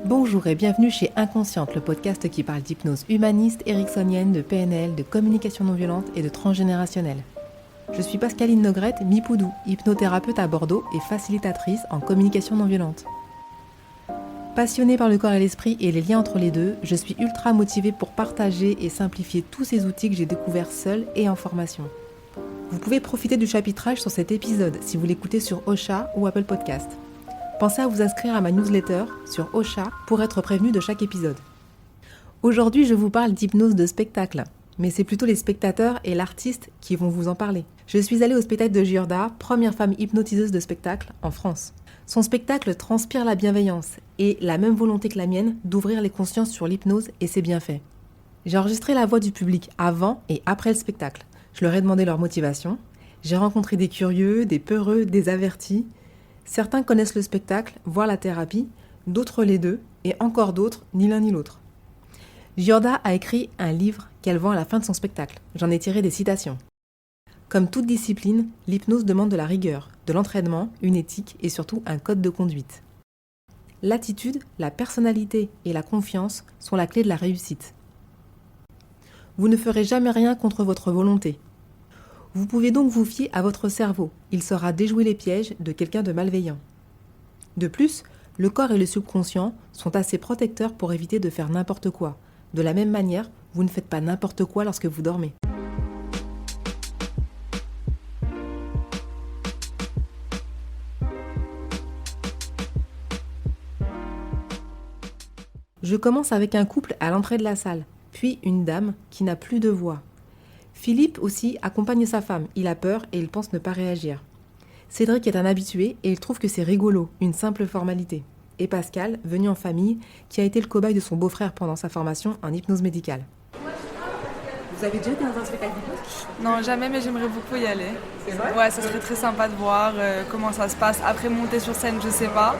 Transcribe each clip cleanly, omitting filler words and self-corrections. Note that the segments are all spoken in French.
Bonjour et bienvenue chez Inconsciente, le podcast qui parle d'hypnose humaniste, ericksonienne, de PNL, de communication non violente et de transgénérationnelle. Je suis Pascaline Nogrette, Mipoudou, hypnothérapeute à Bordeaux et facilitatrice en communication non violente. Passionnée par le corps et l'esprit et les liens entre les deux, je suis ultra motivée pour partager et simplifier tous ces outils que j'ai découverts seule et en formation. Vous pouvez profiter du chapitrage sur cet épisode si vous l'écoutez sur Ocha ou Apple Podcast. Pensez à vous inscrire à ma newsletter sur Ocha pour être prévenu de chaque épisode. Aujourd'hui, je vous parle d'hypnose de spectacle, mais c'est plutôt les spectateurs et l'artiste qui vont vous en parler. Je suis allée au spectacle de Giorda, première femme hypnotiseuse de spectacle en France. Son spectacle transpire la bienveillance et la même volonté que la mienne d'ouvrir les consciences sur l'hypnose et ses bienfaits. J'ai enregistré la voix du public avant et après le spectacle. Je leur ai demandé leur motivation. J'ai rencontré des curieux, des peureux, des avertis. Certains connaissent le spectacle, voire la thérapie, d'autres les deux, et encore d'autres, ni l'un ni l'autre. Giorda a écrit un livre qu'elle vend à la fin de son spectacle. J'en ai tiré des citations. Comme toute discipline, l'hypnose demande de la rigueur, de l'entraînement, une éthique et surtout un code de conduite. L'attitude, la personnalité et la confiance sont la clé de la réussite. Vous ne ferez jamais rien contre votre volonté. Vous pouvez donc vous fier à votre cerveau. Il saura déjouer les pièges de quelqu'un de malveillant. De plus, le corps et le subconscient sont assez protecteurs pour éviter de faire n'importe quoi. De la même manière, vous ne faites pas n'importe quoi lorsque vous dormez. Je commence avec un couple à l'entrée de la salle, puis une dame qui n'a plus de voix. Philippe aussi accompagne sa femme, il a peur et il pense ne pas réagir. Cédric est un habitué et il trouve que c'est rigolo, une simple formalité. Et Pascal, venu en famille, qui a été le cobaye de son beau-frère pendant sa formation en hypnose médicale. Vous avez déjà été dans un spectacle d'hypnose ? Non, jamais, mais j'aimerais beaucoup y aller. C'est vrai ? Ouais, ça serait très sympa de voir comment ça se passe. Après, monter sur scène, je sais pas,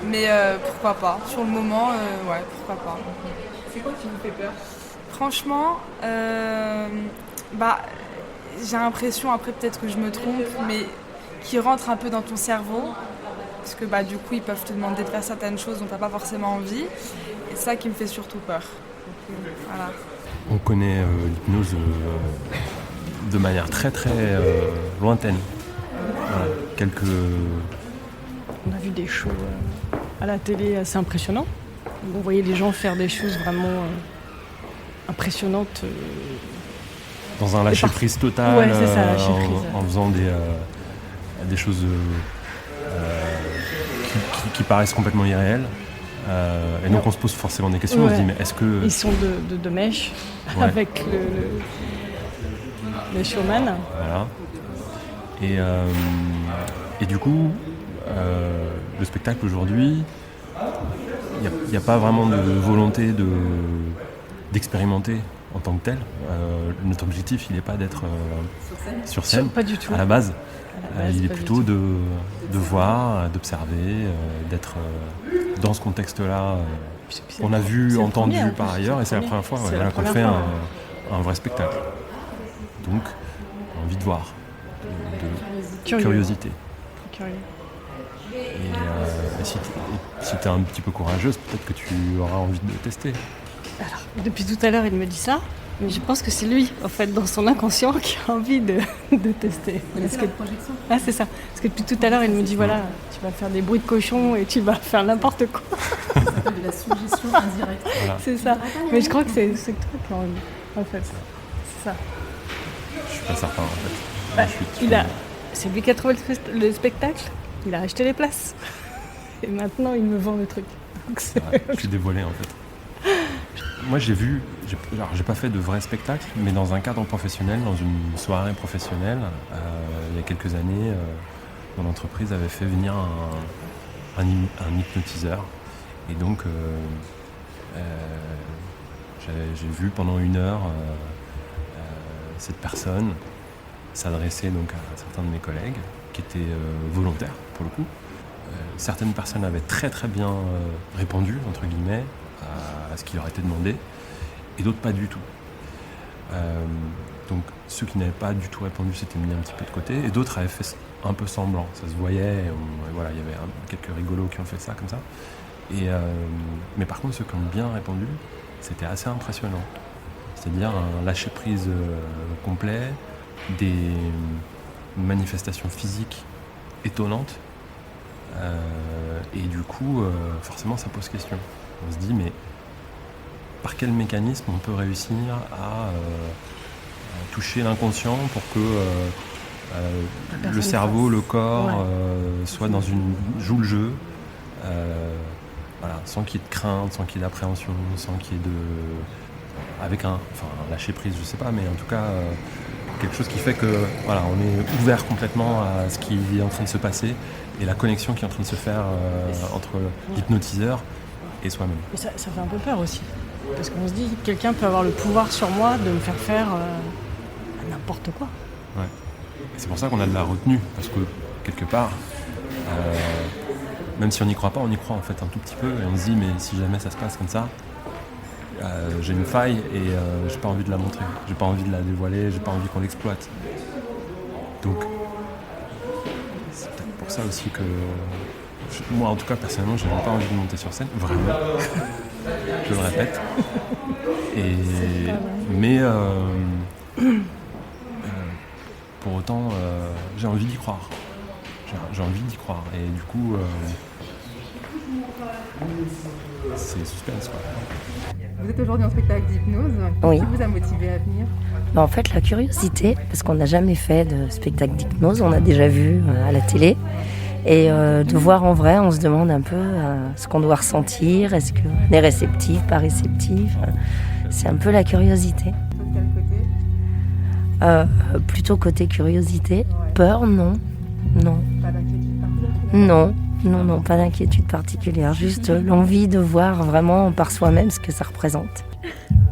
mais pourquoi pas. Sur le moment, ouais, pourquoi pas. C'est quoi qui vous fait peur ? Franchement, j'ai l'impression, après peut-être que je me trompe, mais qui rentre un peu dans ton cerveau. Parce que du coup, ils peuvent te demander de faire certaines choses dont tu n'as pas forcément envie. Et c'est ça qui me fait surtout peur. Voilà. On connaît l'hypnose de manière très très lointaine. Voilà, On a vu des shows à la télé assez impressionnants. On voyait les gens faire des choses vraiment impressionnantes. Dans un lâcher-prise total, ouais, c'est ça, lâcher-prise. En faisant des choses qui paraissent complètement irréelles. Et donc on se pose forcément des questions, on se dit mais est-ce que... Ils sont de mèche avec le showman. Voilà. Et du coup, le spectacle aujourd'hui, il n'y a pas vraiment de volonté d'expérimenter en tant que tel. Notre objectif, il n'est pas d'être sur scène, pas du tout. À la base. Il est plutôt de voir, d'observer, d'être dans ce contexte-là. On a vu, entendu par ailleurs, et c'est la première fois qu'on fait un vrai spectacle. Donc, envie de voir, de curiosité. Curieux. Et si tu es un petit peu courageuse, peut-être que tu auras envie de le tester. Alors, depuis tout à l'heure, il me dit ça. Mais je pense que c'est lui, en fait, dans son inconscient, qui a envie de tester. C'est la projection. Ah, c'est ça. Parce que depuis tout à l'heure, il me dit, voilà, tu vas faire des bruits de cochon et tu vas faire n'importe quoi. Ça s'appelle de la suggestion indirecte. Voilà. C'est ça. Mais je crois que c'est toi qui as envie, en fait. C'est ça. Je suis pas certain, en fait. C'est lui qui a trouvé le spectacle. Il a acheté les places. Et maintenant, il me vend le truc. Donc, Je suis dévoilé, en fait. Moi, j'ai pas fait de vrai spectacle, mais dans un cadre professionnel, dans une soirée professionnelle, il y a quelques années, mon entreprise avait fait venir un hypnotiseur. Et donc, j'ai vu pendant 1 heure cette personne s'adresser donc à certains de mes collègues qui étaient volontaires, pour le coup. Certaines personnes avaient très très bien répondu, entre guillemets, à ce qui leur était demandé, et d'autres pas du tout. Donc ceux qui n'avaient pas du tout répondu s'étaient mis un petit peu de côté, et d'autres avaient fait un peu semblant, ça se voyait, et voilà, il y avait quelques rigolos qui ont fait ça comme ça. Mais par contre, ceux qui ont bien répondu, c'était assez impressionnant. C'est-à-dire un lâcher-prise complet, des manifestations physiques étonnantes. Et du coup, forcément, ça pose question. On se dit, mais par quel mécanisme on peut réussir à toucher l'inconscient pour que le cerveau, le corps soit joue le jeu, voilà, sans qu'il y ait de crainte, sans qu'il y ait d'appréhension, sans qu'il y ait avec un lâcher prise, je sais pas, mais en tout cas quelque chose qui fait que voilà, on est ouvert complètement à ce qui est en train de se passer et la connexion qui est en train de se faire entre l'hypnotiseur et soi-même. Et ça fait un peu peur aussi. Parce qu'on se dit que quelqu'un peut avoir le pouvoir sur moi de me faire faire n'importe quoi. Ouais. Et c'est pour ça qu'on a de la retenue, parce que quelque part, même si on n'y croit pas, on y croit en fait un tout petit peu, et on se dit mais si jamais ça se passe comme ça, j'ai une faille et j'ai pas envie de la montrer, j'ai pas envie de la dévoiler, j'ai pas envie qu'on l'exploite. Donc c'est peut-être pour ça aussi que moi en tout cas personnellement je n'ai pas envie de monter sur scène, vraiment. Je le répète. Mais pour autant j'ai envie d'y croire. J'ai envie d'y croire et du coup c'est suspense quoi. Vous êtes aujourd'hui en spectacle d'hypnose. Oui. Qu'est-ce qui vous a motivé à venir ? En fait, la curiosité, parce qu'on n'a jamais fait de spectacle d'hypnose, on a déjà vu à la télé. Et de voir en vrai, on se demande un peu ce qu'on doit ressentir, est-ce qu'on est réceptif, pas réceptif. C'est un peu la curiosité. De quel côté ? Plutôt côté curiosité. Ouais. Peur, non. Non. Pas d'inquiétude particulière ? Non, pas d'inquiétude particulière. Juste l'envie de voir vraiment par soi-même ce que ça représente.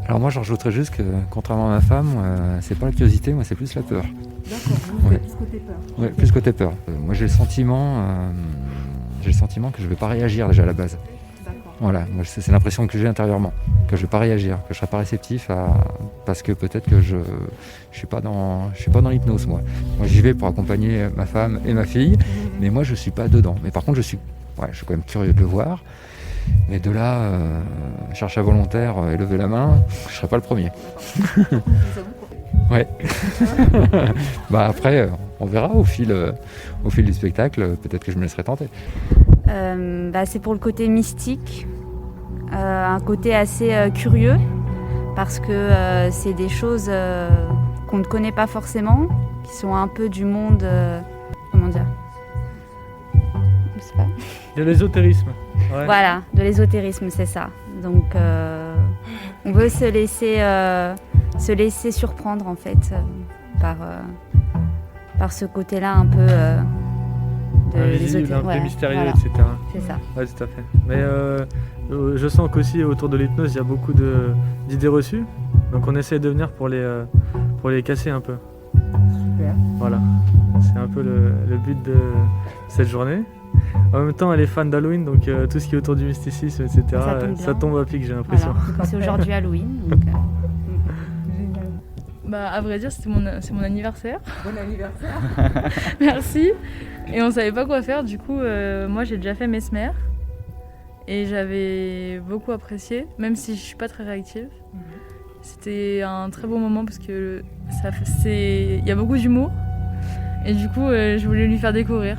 Alors moi, je rajouterais juste que, contrairement à ma femme, c'est pas la curiosité, moi c'est plus la peur. D'accord, vous êtes plus côté peur. Oui, plus côté peur. Moi j'ai le sentiment que je vais pas réagir déjà à la base. D'accord. Voilà, moi, c'est l'impression que j'ai intérieurement, que je vais pas réagir, que je serai pas réceptif parce que peut-être que je suis pas dans l'hypnose moi. Moi j'y vais pour accompagner ma femme et ma fille, mais moi je suis pas dedans. Mais par contre je suis quand même curieux de le voir. Mais de là, chercher un volontaire et lever la main, je serai pas le premier. Ouais. Après, on verra au fil du spectacle, peut-être que je me laisserai tenter. C'est pour le côté mystique, un côté assez curieux, parce que c'est des choses qu'on ne connaît pas forcément, qui sont un peu du monde, comment dire, je sais pas. De l'ésotérisme. Ouais. Voilà, de l'ésotérisme, c'est ça. Donc, on veut se laisser surprendre en fait par ce côté-là un peu de l'ésotérisme, un peu mystérieux, voilà. etc. C'est ça. Ouais, tout à fait. Mais je sens qu'aussi autour de l'hypnose, il y a beaucoup d'idées reçues. Donc, on essaie de venir pour les casser un peu. Super. Voilà, c'est un peu le but de cette journée. En même temps, elle est fan d'Halloween, donc tout ce qui est autour du mysticisme, etc., ça tombe à pic, j'ai l'impression. Voilà. C'est aujourd'hui Halloween. Donc, à vrai dire, c'est mon anniversaire. Bon anniversaire. Merci. Et on savait pas quoi faire, du coup, moi j'ai déjà fait Mesmer. Et j'avais beaucoup apprécié, même si je suis pas très réactive. C'était un très beau moment parce que il y a beaucoup d'humour. Et du coup, je voulais lui faire découvrir.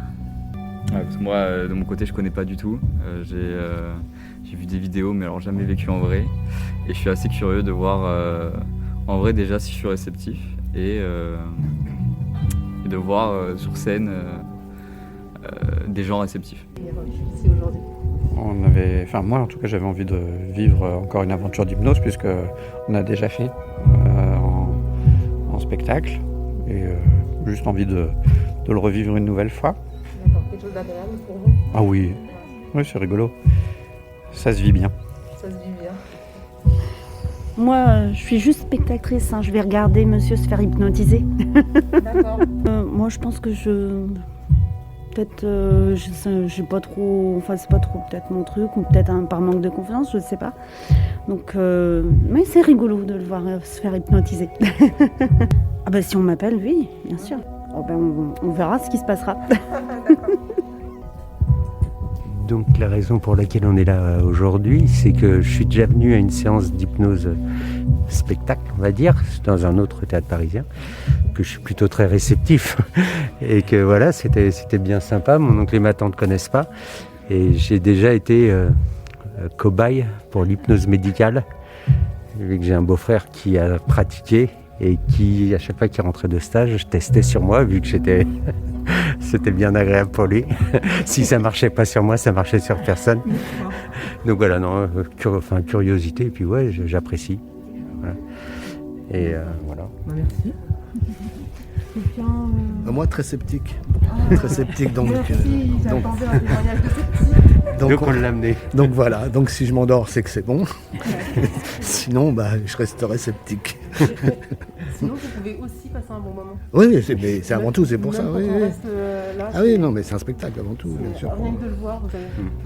Ouais, parce que moi, de mon côté, je connais pas du tout. J'ai vu des vidéos, mais alors jamais vécu en vrai. Et je suis assez curieux de voir en vrai déjà si je suis réceptif et de voir sur scène des gens réceptifs. Ici aujourd'hui. Moi en tout cas, j'avais envie de vivre encore une aventure d'hypnose puisque on a déjà fait en spectacle et juste envie de le revivre une nouvelle fois. D'accord, quelque chose d'agréable pour vous ? Ah oui, oui, c'est rigolo. Ça se vit bien. Ça se vit bien. Moi, je suis juste spectatrice. Je vais regarder monsieur se faire hypnotiser. D'accord. Moi, je pense que peut-être, j'ai pas trop... Enfin, c'est pas trop peut-être mon truc, ou peut-être par manque de confiance, je sais pas. Donc, mais c'est rigolo de le voir se faire hypnotiser. Ah bah si on m'appelle, oui, bien sûr. On verra ce qui se passera. Donc la raison pour laquelle on est là aujourd'hui, c'est que je suis déjà venu à une séance d'hypnose spectacle, on va dire, dans un autre théâtre parisien, que je suis plutôt très réceptif et que voilà, c'était bien sympa. Mon oncle et ma tante ne connaissent pas et j'ai déjà été cobaye pour l'hypnose médicale, vu que j'ai un beau-frère qui a pratiqué et qui, à chaque fois qu'il rentrait de stage, je testais sur moi, vu que c'était bien agréable pour lui. Si ça marchait pas sur moi, ça marchait sur personne. Donc voilà, non, curiosité, et puis ouais, j'apprécie. Voilà. Et voilà. Merci. Moi, très sceptique. Très sceptique, donc on l'a amené. Donc voilà, donc si je m'endors, c'est que c'est bon. Sinon, je resterai sceptique. Sinon, vous pouvez aussi passer un bon moment. Oui, mais c'est avant tout, c'est pour ça. Oui, oui. Là, oui, non, mais c'est un spectacle avant tout, bien sûr. Rien que de le voir, vous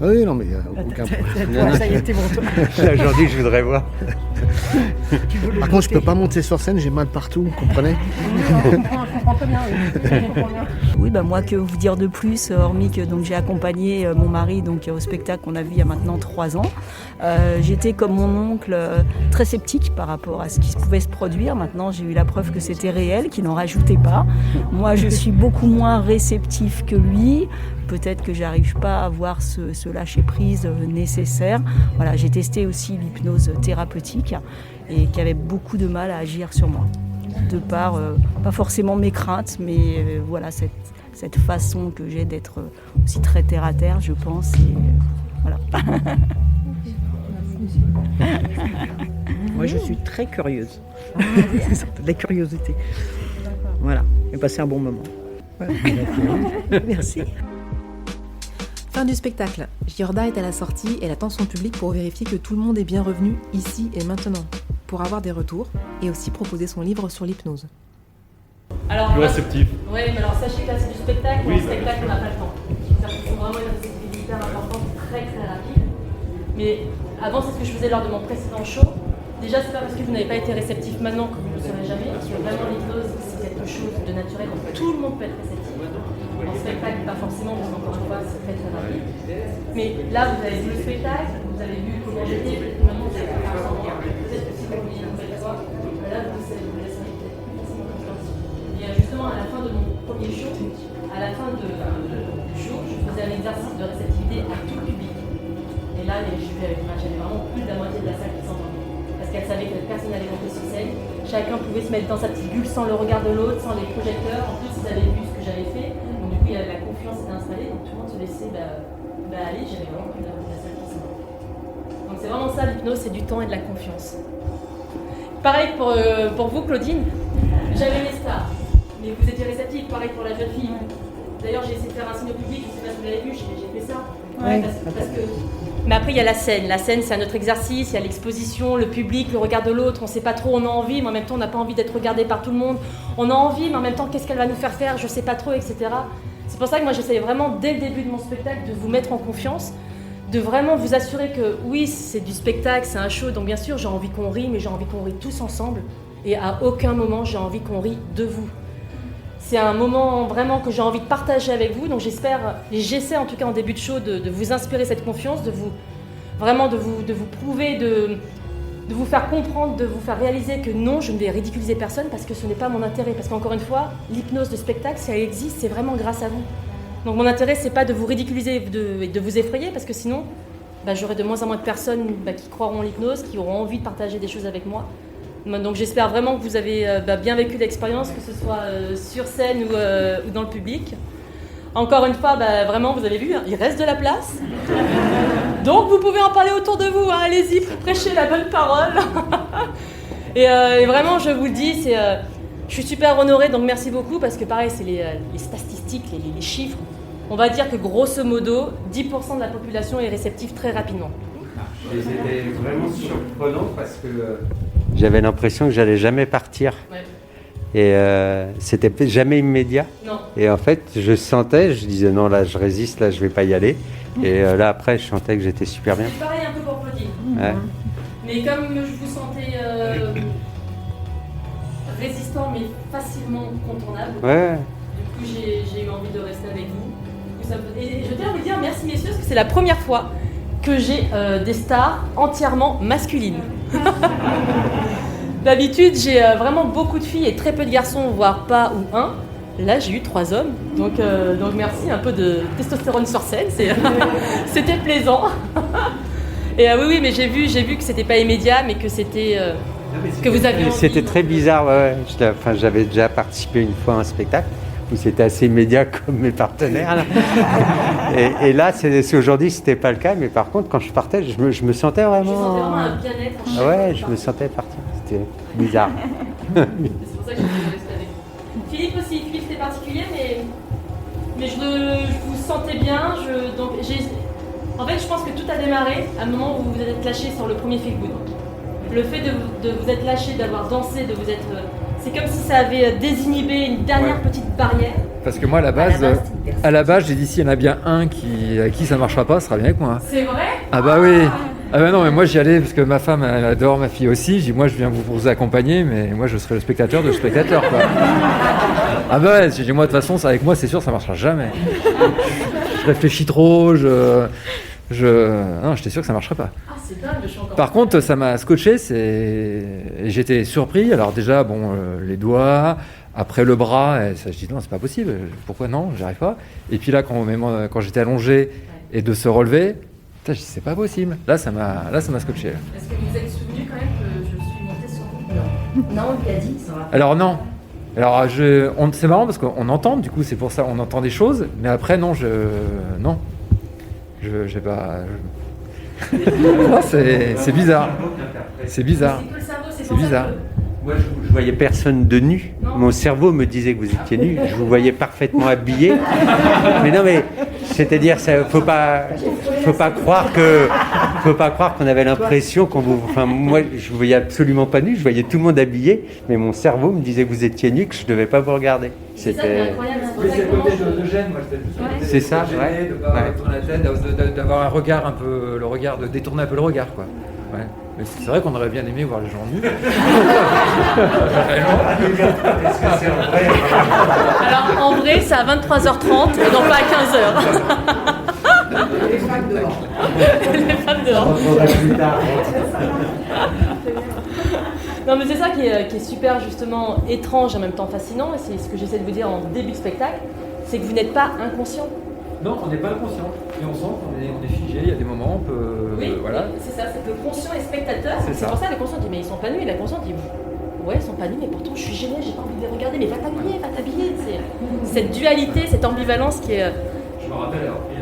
avez... Oui, non, mais il n'y a aucun problème. Ça y est, t'es bon, toi. Aujourd'hui, je voudrais voir. Par contre, je peux pas monter sur scène, j'ai mal partout, vous comprenez? Je comprends très bien, oui. Oui, moi, que vous dire de plus, hormis que j'ai accompagné mon mari au spectacle qu'on a vu il y a maintenant 3 ans. J'étais comme mon oncle très sceptique par rapport à ce qui pouvait se produire. Maintenant, j'ai eu la preuve que c'était réel, qu'il n'en rajoutait pas. Moi, je suis beaucoup moins réceptif que lui. Peut-être que j'arrive pas à avoir ce lâcher-prise nécessaire. Voilà, j'ai testé aussi l'hypnose thérapeutique et qui avait beaucoup de mal à agir sur moi. De par, pas forcément mes craintes, mais voilà, cette façon que j'ai d'être aussi très terre-à-terre, je pense. Et, voilà. Moi, je suis très curieuse. De la curiosité. Voilà, et passer un bon moment. Voilà. Merci. Fin du spectacle. Giorda est à la sortie et elle attend son public pour vérifier que tout le monde est bien revenu ici et maintenant, pour avoir des retours et aussi proposer son livre sur l'hypnose. Alors, le réceptif. Oui, mais alors sachez que là c'est du spectacle, mais en spectacle on n'a pas le temps. C'est-à-dire qu'il faut vraiment une réceptivité hyper importante, très très rapide. Mais avant, c'est ce que je faisais lors de mon précédent show. Déjà, c'est pas parce que vous n'avez pas été réceptif maintenant que vous ne le serez jamais, parce que vraiment l'hypnose c'est quelque chose de naturel, donc tout le monde peut être réceptif. En spectacle, pas forcément, parce qu'encore une fois, c'est très très rapide. Mais là, vous avez vu le spectacle, vous avez vu comment j'étais, peut-être que maintenant vous avez fait un semblant. Peut-être que si vous vouliez une nouvelle fois, là, vous laissez peut-être forcément confiance. Et justement, à la fin de mon premier show, à la fin du show, je faisais un exercice de réceptivité à tout le public. Et là, j'avais vraiment plus de la moitié de la salle qui s'entendait. Parce qu'elle savait que personne n'allait monter sur scène. Chacun pouvait se mettre dans sa petite bulle sans le regard de l'autre, sans les projecteurs. En plus, ils avaient vu ce que j'avais fait. Donc, du coup, il y avait la confiance était installée. Donc, tout le monde se laissait aller. J'avais vraiment plus de la salle qui s'entendait. Donc, c'est vraiment ça, l'hypnose, c'est du temps et de la confiance. Pareil pour vous, Claudine. J'avais mes stars. Mais vous étiez réceptive. Pareil pour la jeune fille. D'ailleurs, j'ai essayé de faire un signe au public. Je ne sais pas si vous l'avez vu, j'ai fait ça. Ouais. Parce que... Mais après, il y a la scène. La scène, c'est un autre exercice. Il y a l'exposition, le public, le regard de l'autre. On ne sait pas trop, on a envie, mais en même temps, on n'a pas envie d'être regardé par tout le monde. On a envie, mais en même temps, qu'est-ce qu'elle va nous faire faire? Je ne sais pas trop, etc. C'est pour ça que moi, j'essayais vraiment, dès le début de mon spectacle, de vous mettre en confiance, de vraiment vous assurer que, oui, c'est du spectacle, c'est un show, donc bien sûr, j'ai envie qu'on rie, mais j'ai envie qu'on rie tous ensemble. Et à aucun moment, j'ai envie qu'on rie de vous. C'est un moment vraiment que j'ai envie de partager avec vous, donc j'essaie en tout cas en début de show de vous inspirer cette confiance, de vous prouver, de vous faire comprendre, de vous faire réaliser que non, je ne vais ridiculiser personne parce que ce n'est pas mon intérêt. Parce qu'encore une fois, l'hypnose de spectacle, si elle existe, c'est vraiment grâce à vous. Donc mon intérêt, c'est pas de vous ridiculiser et de vous effrayer, parce que sinon, j'aurai de moins en moins de personnes qui croiront en l'hypnose, qui auront envie de partager des choses avec moi. Donc j'espère vraiment que vous avez bien vécu l'expérience, que ce soit sur scène ou dans le public. Encore une fois, vraiment, vous avez vu, il reste de la place. Donc vous pouvez en parler autour de vous, hein. Allez-y, prêchez la bonne parole. et vraiment, je vous le dis, je suis super honorée, donc merci beaucoup, parce que pareil, c'est les statistiques, les chiffres. On va dire que grosso modo, 10% de la population est réceptive très rapidement. Et c'était vraiment surprenant parce que j'avais l'impression que j'allais jamais partir. Ouais. Et c'était jamais immédiat. Non. Et en fait, je sentais, je disais non, là je résiste, là je vais pas y aller. Et là après, je sentais que j'étais super bien. C'est pareil un peu pour Claudine. Ouais. Mais comme je vous sentais résistant mais facilement contournable, ouais. du coup j'ai eu envie de rester avec vous. Et je tiens à vous dire merci messieurs, parce que c'est la première fois que j'ai des stars entièrement masculines. D'habitude, j'ai vraiment beaucoup de filles et très peu de garçons, voire pas ou un. Là, j'ai eu 3 hommes, donc merci, un peu de testostérone sur scène, c'était plaisant. Et oui, mais j'ai vu que c'était pas immédiat, mais que c'était que vous aviez envie. C'était très bizarre, ouais. J'avais déjà participé une fois à un spectacle où c'était assez immédiat comme mes partenaires. Là. et là, aujourd'hui, c'était pas le cas, mais par contre, quand je partais, je me sentais vraiment. Je sentais vraiment un bien-être. Ouais, je me sentais partir. C'était bizarre. C'est pour ça que je voulais rester avec vous. Philippe aussi, c'était particulier, mais je vous sentais bien. En fait, je pense que tout a démarré à un moment où vous vous êtes lâché sur le premier Feel Good. Le fait de vous être lâché, d'avoir dansé, de vous être. C'est comme si ça avait désinhibé une dernière petite barrière. Parce que moi, à la base, j'ai dit s'il y en a bien un à qui ça marchera pas, ce sera bien avec moi. C'est vrai ? Ah bah oui. Ah bah non, mais moi j'y allais parce que ma femme elle adore ma fille aussi. J'ai dit moi je viens vous accompagner, mais moi je serai le spectateur de spectateur quoi. Ah bah ouais, j'ai dit moi de toute façon avec moi c'est sûr ça marchera jamais. Je réfléchis trop, non, j'étais sûr que ça marcherait pas. Ah c'est dingue, je suis encore. Par contre ça m'a scotché, j'étais surpris. Alors déjà les doigts, après le bras, et ça, je dis non c'est pas possible. Pourquoi non, j'y arrive pas. Et puis là quand j'étais allongé et de se relever. Je dis, c'est pas possible. Là, ça m'a scotché. Est-ce que vous êtes souvenu quand même que je suis montée sur vous ? Non, on lui a dit. Ça va. Alors non. Alors c'est marrant parce qu'on entend. Du coup, c'est pour ça on entend des choses. Mais après non, non. J'ai pas. Non, c'est bizarre. C'est bizarre. C'est bizarre. Moi, je voyais personne de nu. Mon cerveau me disait que vous étiez nu. Je vous voyais parfaitement habillé. Mais non, mais c'est-à-dire, faut pas croire qu'on avait l'impression qu'on vous. Enfin, moi, je vous voyais absolument pas nu. Je voyais tout le monde habillé, mais mon cerveau me disait que vous étiez nu, que je devais pas vous regarder. C'était incroyable. C'est le côté de gêne, moi. C'est ça, ouais. De pas tourner la tête, d'avoir un regard un peu, le regard, de détourner un peu le regard, quoi. Ouais. Mais c'est vrai qu'on aurait bien aimé voir les gens nus. Est-ce que c'est vrai ? Alors en vrai, c'est à 23h30 et non pas à 15h. Les femmes dehors. Les femmes dehors. Non mais c'est ça qui est super justement étrange et en même temps fascinant, et c'est ce que j'essaie de vous dire en début de spectacle, c'est que vous n'êtes pas inconscient. Non, on n'est pas inconscient. Et on sent qu'on est figé, il y a des moments, on peut... Oui, voilà. C'est ça, c'est que le conscient et spectateur, c'est pour ça que le conscient dit mais ils sont pas nus, et la consciente dit ouais ils sont pas nus, mais pourtant je suis gênée, j'ai pas envie de les regarder, mais va t'habiller. C'est cette dualité, cette ambivalence qui est... Je me rappelle avoir pris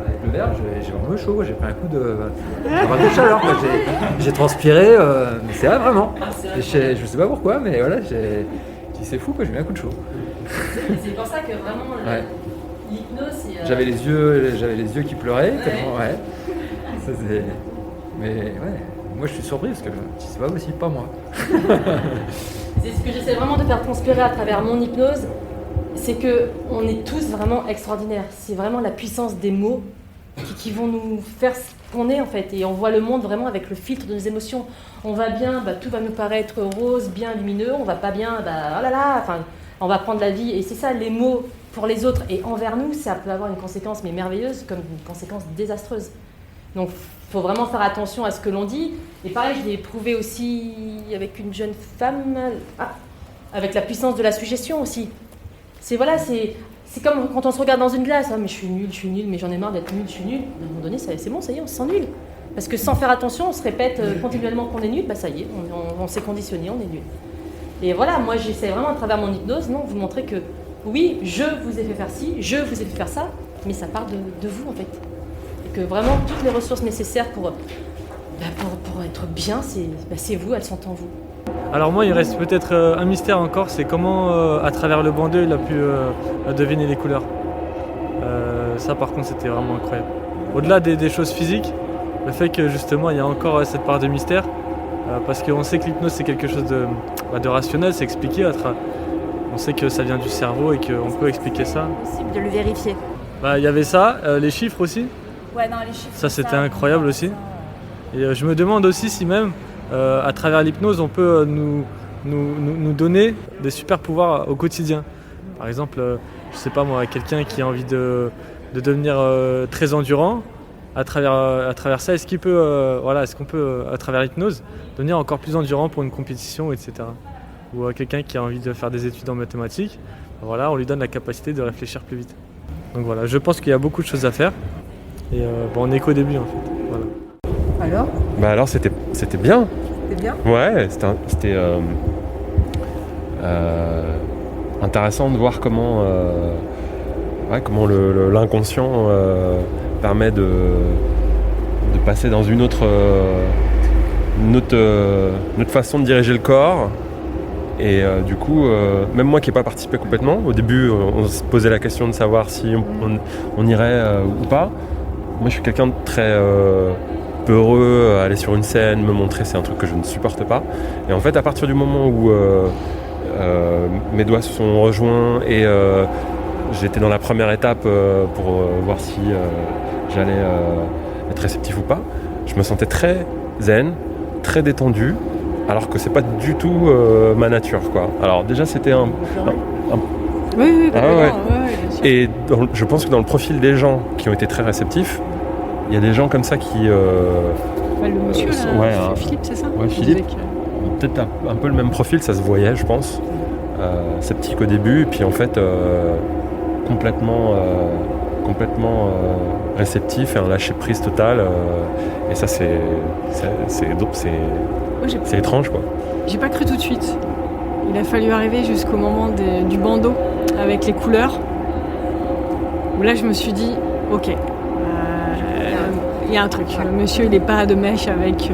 avec le verre, j'ai vraiment chaud, j'ai pris un coup de chaleur, j'ai transpiré, mais c'est vrai vraiment. Je sais pas pourquoi, mais voilà, c'est fou, j'ai mis un coup de chaud. C'est pour ça que vraiment... Ouais. L'hypnose, c'est... J'avais les yeux qui pleuraient, tellement, ouais. Mais ouais, moi je suis surpris parce que c'est pas possible, pas moi. C'est ce que j'essaie vraiment de faire transpirer à travers mon hypnose, c'est que on est tous vraiment extraordinaires. C'est vraiment la puissance des mots qui vont nous faire ce qu'on est en fait. Et on voit le monde vraiment avec le filtre de nos émotions. On va bien, tout va nous paraître rose, bien lumineux. On va pas bien, oh là là, enfin, on va prendre la vie. Et c'est ça, les mots pour les autres et envers nous, ça peut avoir une conséquence mais merveilleuse comme une conséquence désastreuse. Donc il faut vraiment faire attention à ce que l'on dit. Et pareil, je l'ai éprouvé aussi avec une jeune femme, avec la puissance de la suggestion aussi. C'est comme quand on se regarde dans une glace, mais je suis nulle, mais j'en ai marre d'être nulle, je suis nulle. À un moment donné, c'est bon, ça y est, on se sent nul. Parce que sans faire attention, on se répète continuellement qu'on est nul, ça y est, on s'est conditionné, on est nul. Et voilà, moi j'essaie vraiment à travers mon hypnose, vous montrer que oui, je vous ai fait faire ci, je vous ai fait faire ça, mais ça part de vous en fait. Et que vraiment toutes les ressources nécessaires pour être bien, c'est vous, elles sont en vous. Alors moi, il reste peut-être un mystère encore, c'est comment à travers le bandeau il a pu deviner les couleurs. Ça par contre c'était vraiment incroyable. Au-delà des choses physiques, le fait que justement il y a encore cette part de mystère, parce qu'on sait que l'hypnose c'est quelque chose de rationnel, c'est expliqué on sait que ça vient du cerveau et qu'on peut expliquer ça. C'est possible de le vérifier. Il y avait ça, les chiffres aussi. Ouais, non, les chiffres. Ça c'était incroyable aussi. Et je me demande aussi si même à travers l'hypnose on peut nous donner des super pouvoirs au quotidien. Par exemple, je sais pas moi, quelqu'un qui a envie de de devenir très endurant à travers ça. Est-ce qu'on peut, à travers l'hypnose, devenir encore plus endurant pour une compétition, etc. Ou quelqu'un qui a envie de faire des études en mathématiques, on lui donne la capacité de réfléchir plus vite. Donc voilà, je pense qu'il y a beaucoup de choses à faire. Et on est qu'au début en fait. Voilà. Alors c'était bien. C'était bien ? Ouais, c'était intéressant de voir comment l'inconscient permet de passer dans une autre façon de diriger le corps. Et du coup, même moi qui n'ai pas participé complètement, au début on se posait la question de savoir si on irait ou pas. Moi je suis quelqu'un de très peureux, aller sur une scène, me montrer, c'est un truc que je ne supporte pas. Et en fait à partir du moment où mes doigts se sont rejoints et j'étais dans la première étape pour voir si j'allais être réceptif ou pas, je me sentais très zen, très détendu, alors que c'est pas du tout ma nature, quoi. Alors déjà c'était Oui, ouais. Et je pense que dans le profil des gens qui ont été très réceptifs, il y a des gens comme ça qui... le monsieur là, Philippe, c'est ça? Ouais, Philippe. Peut-être un peu le même profil, ça se voyait, je pense. Sceptique au début, et puis en fait complètement réceptif et un lâcher-prise total. Et ça, c'est étrange, quoi. J'ai pas cru tout de suite. Il a fallu arriver jusqu'au moment du bandeau avec les couleurs, où là je me suis dit, ok, il y a un truc. Le monsieur, il n'est pas de mèche avec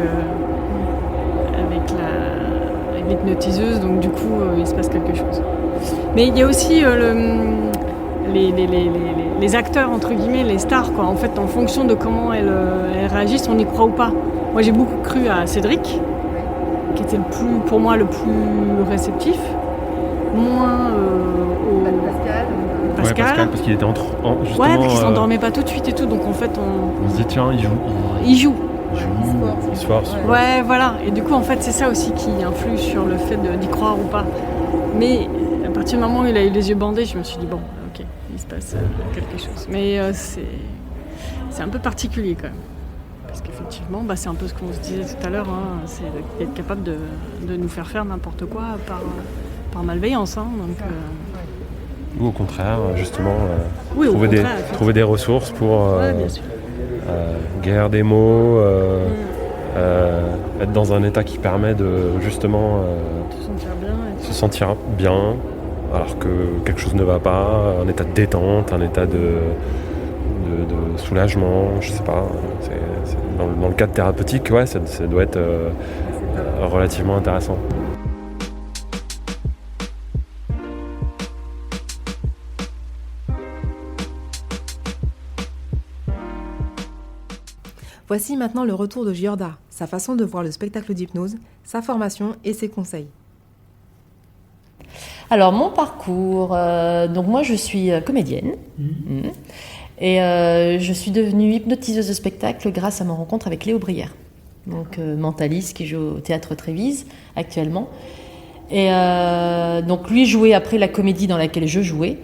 l'hypnotiseuse, donc du coup, il se passe quelque chose. Mais il y a aussi les acteurs, entre guillemets, les stars, quoi. En fait, en fonction de comment elles réagissent, on y croit ou pas. Moi, j'ai beaucoup cru à Cédric, qui était pour moi le plus réceptif, moins Pascal. Pascal, parce qu'il était justement... Ouais, parce qu'il s'endormait pas tout de suite et tout, donc en fait on se dit tiens, il joue. Il se force. Ouais, voilà. Et du coup, en fait, c'est ça aussi qui influe sur le fait d'y croire ou pas. Mais à partir du moment où il a eu les yeux bandés, je me suis dit bon, ok, il se passe quelque chose. Mais c'est un peu particulier quand même. Parce qu'effectivement, c'est un peu ce qu'on se disait tout à l'heure, hein, c'est d'être capable de nous faire n'importe quoi par malveillance. Hein, donc, ou au contraire, justement, oui, trouver des ressources pour bien sûr. guérir des mots, être dans un état qui permet de justement se sentir bien, alors que quelque chose ne va pas, un état de détente, un état de soulagement, je sais pas. C'est dans le cadre thérapeutique, ouais, ça doit être relativement intéressant. Voici maintenant le retour de Giorda, sa façon de voir le spectacle d'hypnose, sa formation et ses conseils. Alors mon parcours, donc moi je suis comédienne et je suis devenue hypnotiseuse de spectacle grâce à ma rencontre avec Léo Brière, donc mentaliste qui joue au Théâtre Trévise actuellement. Et donc lui jouait après la comédie dans laquelle je jouais.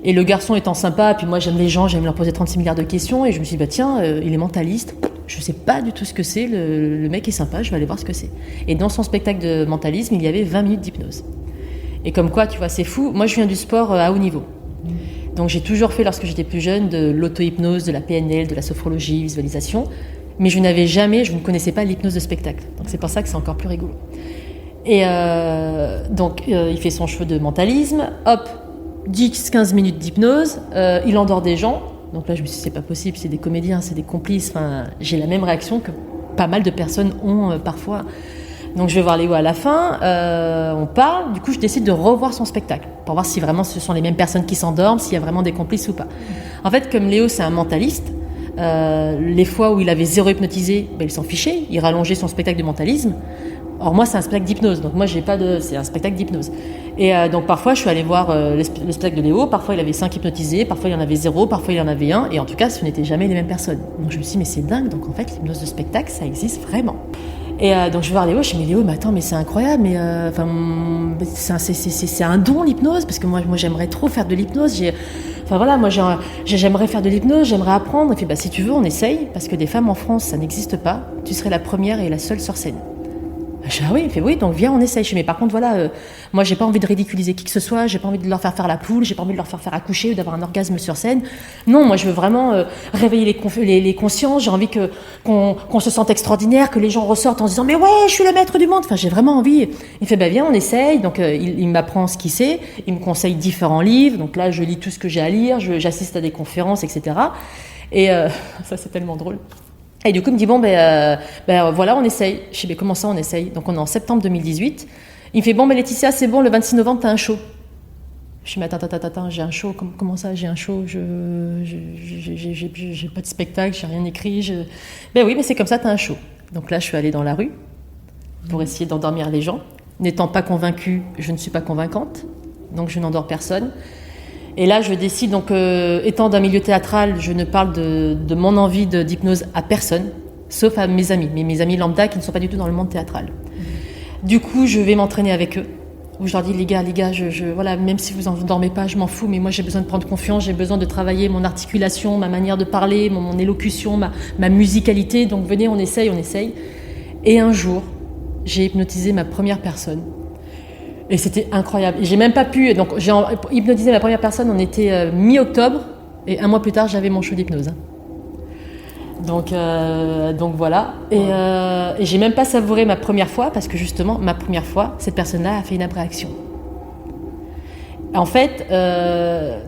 Et le garçon étant sympa, puis moi j'aime les gens, j'aime leur poser 36 milliards de questions, et je me suis dit, tiens, il est mentaliste, je sais pas du tout ce que c'est, le mec est sympa, je vais aller voir ce que c'est. Et dans son spectacle de mentalisme, il y avait 20 minutes d'hypnose. Et comme quoi, tu vois, c'est fou, moi je viens du sport à haut niveau. Donc j'ai toujours fait, lorsque j'étais plus jeune, de l'auto-hypnose, de la PNL, de la sophrologie, visualisation, mais je ne connaissais pas l'hypnose de spectacle. Donc c'est pour ça que c'est encore plus rigolo. Et donc il fait son show de mentalisme, hop, 10-15 minutes d'hypnose, il endort des gens. Donc là, je me suis dit, c'est pas possible, c'est des comédiens, c'est des complices. Enfin, j'ai la même réaction que pas mal de personnes ont parfois. Donc je vais voir Léo à la fin, on parle, du coup je décide de revoir son spectacle pour voir si vraiment ce sont les mêmes personnes qui s'endorment, s'il y a vraiment des complices ou pas. En fait, comme Léo c'est un mentaliste, les fois où il avait zéro hypnotisé, il s'en fichait, il rallongeait son spectacle de mentalisme. Or moi c'est un spectacle d'hypnose, donc moi c'est un spectacle d'hypnose. Et donc parfois je suis allée voir le spectacle de Léo, parfois il avait 5 hypnotisés, parfois il y en avait 0, parfois il y en avait 1, et en tout cas ce n'étaient jamais les mêmes personnes. Donc je me suis dit mais c'est dingue, donc en fait l'hypnose de spectacle ça existe vraiment. Et donc je vais voir Léo, je dis mais Léo, mais attends, mais c'est incroyable, mais c'est un don l'hypnose, parce que moi j'aimerais trop faire de l'hypnose. J'aimerais faire de l'hypnose, j'aimerais apprendre. Il fait si tu veux, on essaye, parce que des femmes en France, ça n'existe pas. Tu serais la première et la seule sur scène. Je dis, ah oui, il fait oui, donc viens, on essaye. Je dis, mais par contre, moi, j'ai pas envie de ridiculiser qui que ce soit, j'ai pas envie de leur faire la poule, j'ai pas envie de leur faire accoucher ou d'avoir un orgasme sur scène. Non, moi, je veux vraiment réveiller les consciences, j'ai envie qu'on se sente extraordinaire, que les gens ressortent en se disant, mais ouais, je suis le maître du monde. Enfin, j'ai vraiment envie. Il fait, viens, on essaye. Donc, il m'apprend ce qu'il sait, il me conseille différents livres. Donc là, je lis tout ce que j'ai à lire, j'assiste à des conférences, etc. Et ça, c'est tellement drôle. Et du coup, il me dit, voilà, on essaye. Je dis, mais comment ça, on essaye? Donc, on est en septembre 2018. Il me fait, Laetitia, c'est bon, le 26 novembre, t'as un show. Je dis, mais attends, j'ai un show. Comment ça, j'ai un show? J'ai pas de spectacle, j'ai rien écrit. Oui, mais c'est comme ça, t'as un show. Donc là, je suis allée dans la rue pour essayer d'endormir les gens. N'étant pas convaincue, je ne suis pas convaincante. Donc, je n'endors personne. Et là, je décide, donc, étant d'un milieu théâtral, je ne parle de mon envie d'hypnose à personne, sauf à mes amis, mais mes amis lambda qui ne sont pas du tout dans le monde théâtral. Du coup, je vais m'entraîner avec eux, où je leur dis, les gars, voilà, même si vous ne dormez pas, je m'en fous, mais moi, j'ai besoin de prendre confiance, j'ai besoin de travailler mon articulation, ma manière de parler, mon élocution, ma musicalité, donc venez, on essaye. Et un jour, j'ai hypnotisé ma première personne. Et c'était incroyable. Et j'ai même pas pu. Donc j'ai hypnotisé ma première personne, on était mi-octobre, et un mois plus tard, j'avais mon show d'hypnose. Donc voilà. Et j'ai même pas savouré ma première fois, parce que justement, ma première fois, cette personne-là a fait une abréaction. En fait,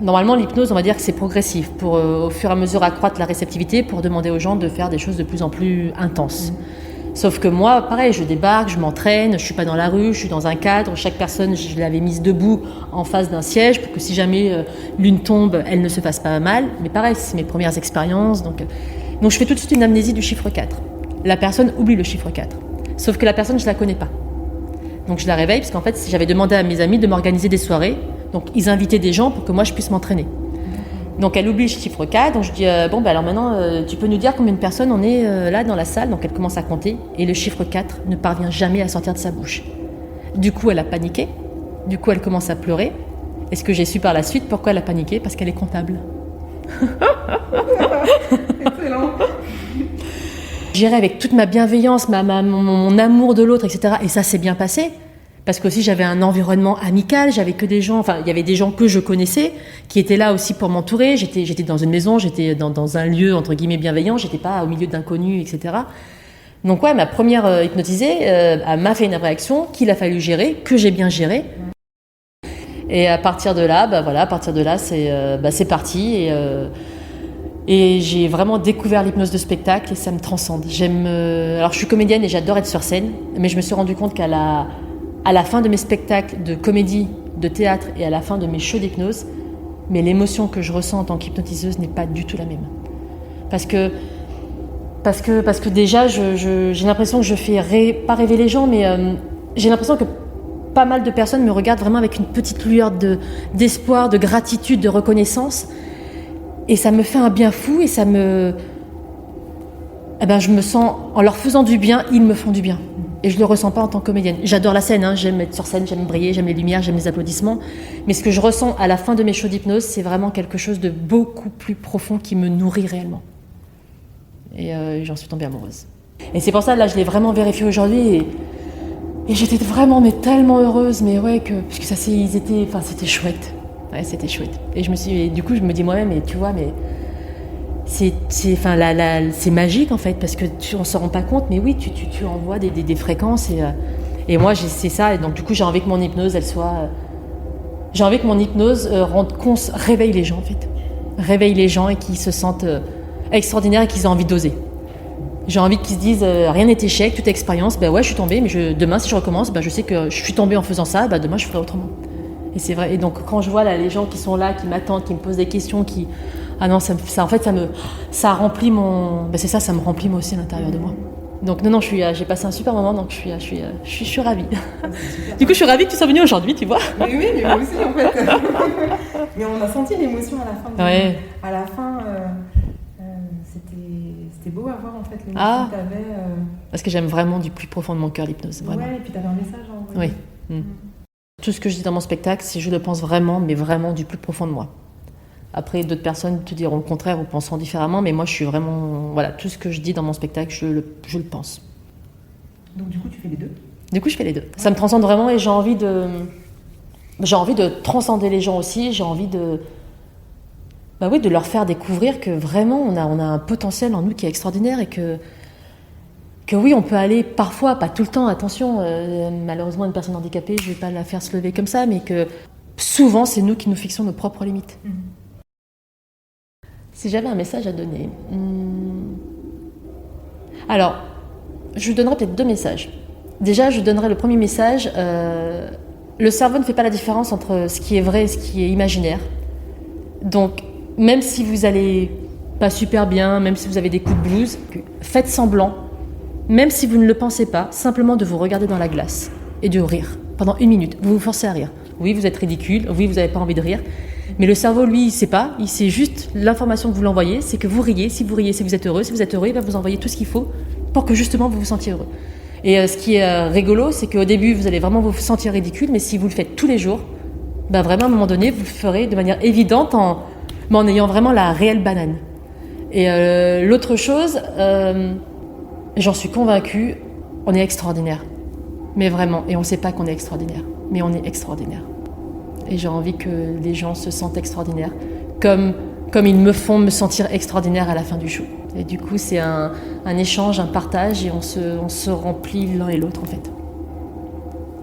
normalement, l'hypnose, on va dire que c'est progressif, pour au fur et à mesure accroître la réceptivité, pour demander aux gens de faire des choses de plus en plus intenses. Sauf que moi, pareil, je débarque, je m'entraîne, je suis pas dans la rue, je suis dans un cadre. Chaque personne, je l'avais mise debout en face d'un siège pour que si jamais l'une tombe, elle ne se fasse pas mal. Mais pareil, c'est mes premières expériences. Donc je fais tout de suite une amnésie du chiffre 4. La personne oublie le chiffre 4. Sauf que la personne, je la connais pas. Donc je la réveille, parce qu'en fait, j'avais demandé à mes amis de m'organiser des soirées. Donc ils invitaient des gens pour que moi, je puisse m'entraîner. Donc elle oublie le chiffre 4, donc je dis alors maintenant tu peux nous dire combien de personnes on est là dans la salle. Donc elle commence à compter et le chiffre 4 ne parvient jamais à sortir de sa bouche. Du coup elle a paniqué, du coup elle commence à pleurer. Et ce que j'ai su par la suite, pourquoi elle a paniqué? Parce qu'elle est comptable. Excellent. J'irai avec toute ma bienveillance, mon amour de l'autre, etc. Et ça s'est bien passé. Parce qu'aussi j'avais un environnement amical, j'avais que des gens, il y avait des gens que je connaissais, qui étaient là aussi pour m'entourer. J'étais dans une maison, j'étais dans un lieu entre guillemets bienveillant, j'étais pas au milieu d'inconnus, etc. Donc ouais, ma première hypnotisée m'a fait une abréaction qu'il a fallu gérer, que j'ai bien géré. Et à partir de là, c'est parti. Et j'ai vraiment découvert l'hypnose de spectacle et ça me transcende. Alors je suis comédienne et j'adore être sur scène, mais je me suis rendu compte qu'à la fin de mes spectacles de comédie, de théâtre et à la fin de mes shows d'hypnose, mais l'émotion que je ressens en tant qu'hypnotiseuse n'est pas du tout la même. Parce que déjà, j'ai l'impression que je fais pas rêver les gens, mais j'ai l'impression que pas mal de personnes me regardent vraiment avec une petite lueur d'espoir, de gratitude, de reconnaissance. Et ça me fait un bien fou et ça me... je me sens, en leur faisant du bien, ils me font du bien. Et je ne le ressens pas en tant que comédienne. J'adore la scène, j'aime être sur scène, j'aime briller, j'aime les lumières, j'aime les applaudissements. Mais ce que je ressens à la fin de mes shows d'hypnose, c'est vraiment quelque chose de beaucoup plus profond qui me nourrit réellement. Et j'en suis tombée amoureuse. Et c'est pour ça, là, je l'ai vraiment vérifié aujourd'hui. Et j'étais vraiment, mais tellement heureuse. Mais ouais, parce que c'était chouette. Ouais, c'était chouette. Et du coup, je me dis moi-même, et tu vois, mais... c'est magique en fait, parce que on s'en rend pas compte, mais oui, tu envoies des fréquences et moi c'est ça, et donc du coup j'ai envie que mon hypnose réveille les gens en fait, réveille les gens et qu'ils se sentent extraordinaires et qu'ils aient envie d'oser. J'ai envie qu'ils se disent rien n'est échec, toute expérience, ouais je suis tombée, mais demain si je recommence, je sais que je suis tombée en faisant ça, demain je ferai autrement. Et c'est vrai, et donc quand je vois là les gens qui sont là, qui m'attendent, qui me posent des questions, ah non, ça remplit mon... c'est ça, ça me remplit moi aussi à l'intérieur de moi. Donc non, j'ai passé un super moment, donc je suis ravie. Du coup, je suis ravie que tu sois venue aujourd'hui, tu vois. Mais oui, mais moi aussi en fait. Mais on a senti l'émotion à la fin. Ouais. À la fin, c'était beau à voir en fait l'émotion Ah. que t'avais. Parce que j'aime vraiment du plus profond de mon cœur l'hypnose, vraiment. Ouais, et puis t'avais un message à envoyer. Oui. Tout ce que je dis dans mon spectacle, c'est je le pense vraiment, mais vraiment du plus profond de moi. Après, d'autres personnes te diront le contraire ou penseront différemment, mais moi, je suis vraiment... Voilà, tout ce que je dis dans mon spectacle, je le pense. Donc du coup, tu fais les deux? Du coup, je fais les deux. Ça me transcende vraiment et j'ai envie de transcender les gens aussi. J'ai envie de leur faire découvrir que vraiment, on a un potentiel en nous qui est extraordinaire et que oui, on peut aller parfois, pas tout le temps, attention, malheureusement, une personne handicapée, je ne vais pas la faire se lever comme ça, mais que souvent, c'est nous qui nous fixons nos propres limites. Si j'avais un message à donner... Alors, je vous donnerais peut-être deux messages. Déjà, je donnerais le premier message. Le cerveau ne fait pas la différence entre ce qui est vrai et ce qui est imaginaire. Donc, même si vous allez pas super bien, même si vous avez des coups de blues, faites semblant, même si vous ne le pensez pas, simplement de vous regarder dans la glace et de rire pendant 1 minute. Vous vous forcez à rire. Oui, vous êtes ridicule. Oui, vous n'avez pas envie de rire. Mais le cerveau, lui, il ne sait pas. Il sait juste l'information que vous l'envoyez, c'est que vous riez. Si vous riez, c'est que vous êtes heureux. Si vous êtes heureux, il va vous envoyer tout ce qu'il faut pour que justement vous vous sentiez heureux. Et ce qui est rigolo, c'est qu'au début, vous allez vraiment vous sentir ridicule, mais si vous le faites tous les jours, vraiment, à un moment donné, vous le ferez de manière évidente en ayant vraiment la réelle banane. Et l'autre chose, j'en suis convaincue, on est extraordinaire. Mais vraiment, et on ne sait pas qu'on est extraordinaire, mais on est extraordinaire. Et j'ai envie que les gens se sentent extraordinaires, comme ils me font me sentir extraordinaire à la fin du show. Et du coup, c'est un échange, un partage, et on se remplit l'un et l'autre, en fait.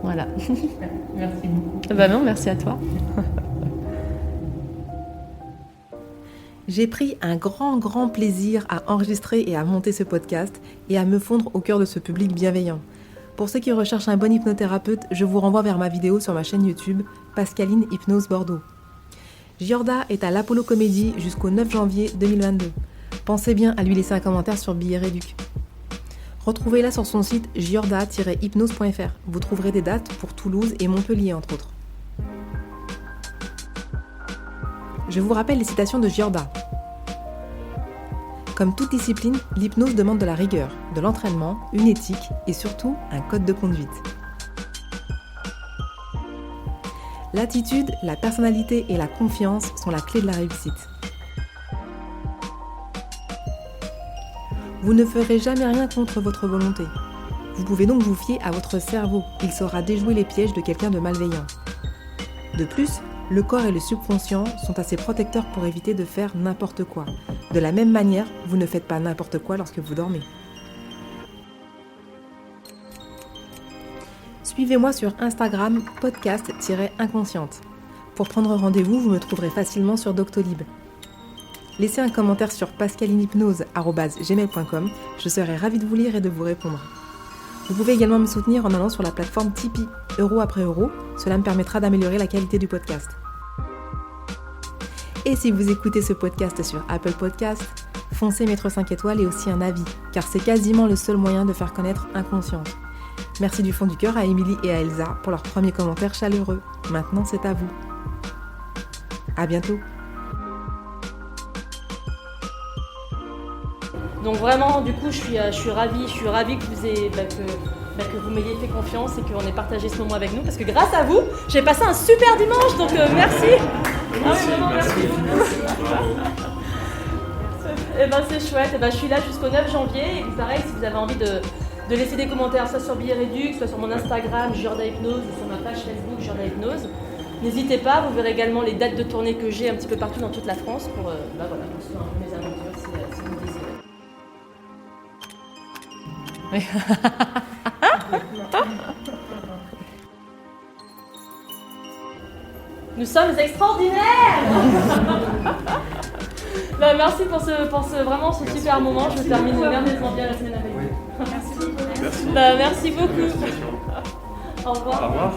Voilà. Merci beaucoup. Non, merci à toi. J'ai pris un grand plaisir à enregistrer et à monter ce podcast et à me fondre au cœur de ce public bienveillant. Pour ceux qui recherchent un bon hypnothérapeute, je vous renvoie vers ma vidéo sur ma chaîne YouTube, Pascaline Hypnose Bordeaux. Giorda est à l'Apollo Comédie jusqu'au 9 janvier 2022. Pensez bien à lui laisser un commentaire sur Billet Réduc. Retrouvez-la sur son site giorda-hypnose.fr. Vous trouverez des dates pour Toulouse et Montpellier, entre autres. Je vous rappelle les citations de Giorda. Comme toute discipline, l'hypnose demande de la rigueur, de l'entraînement, une éthique et surtout un code de conduite. L'attitude, la personnalité et la confiance sont la clé de la réussite. Vous ne ferez jamais rien contre votre volonté. Vous pouvez donc vous fier à votre cerveau. Il saura déjouer les pièges de quelqu'un de malveillant. De plus, le corps et le subconscient sont assez protecteurs pour éviter de faire n'importe quoi. De la même manière, vous ne faites pas n'importe quoi lorsque vous dormez. Suivez-moi sur Instagram podcast-inconsciente. Pour prendre rendez-vous, vous me trouverez facilement sur Doctolib. Laissez un commentaire sur pascalinehypnose@gmail.com. Je serai ravie de vous lire et de vous répondre. Vous pouvez également me soutenir en allant sur la plateforme Tipeee, euro après euro. Cela me permettra d'améliorer la qualité du podcast. Et si vous écoutez ce podcast sur Apple Podcasts, foncez mettre 5 étoiles et aussi un avis, car c'est quasiment le seul moyen de faire connaître Inconsciente. Merci du fond du cœur à Émilie et à Elsa pour leurs premiers commentaires chaleureux. Maintenant, c'est à vous. À bientôt. Donc vraiment, du coup, je suis ravie que vous m'ayez fait confiance et qu'on ait partagé ce moment avec nous, parce que grâce à vous, j'ai passé un super dimanche, donc merci. Merci. Et c'est chouette. Je suis là jusqu'au 9 janvier. Et pareil, si vous avez envie de laisser des commentaires, soit sur Billet Réduc, soit sur mon Instagram, Giorda Hypnose, ou sur ma page Facebook, Giorda Hypnose, n'hésitez pas. Vous verrez également les dates de tournée que j'ai un petit peu partout dans toute la France pour suivre un peu mes aventures si vous désirez. Oui. Nous sommes extraordinaires. Merci pour vraiment ce super moment. Je termine merveilleusement bien la semaine avec vous. Merci beaucoup. Au revoir.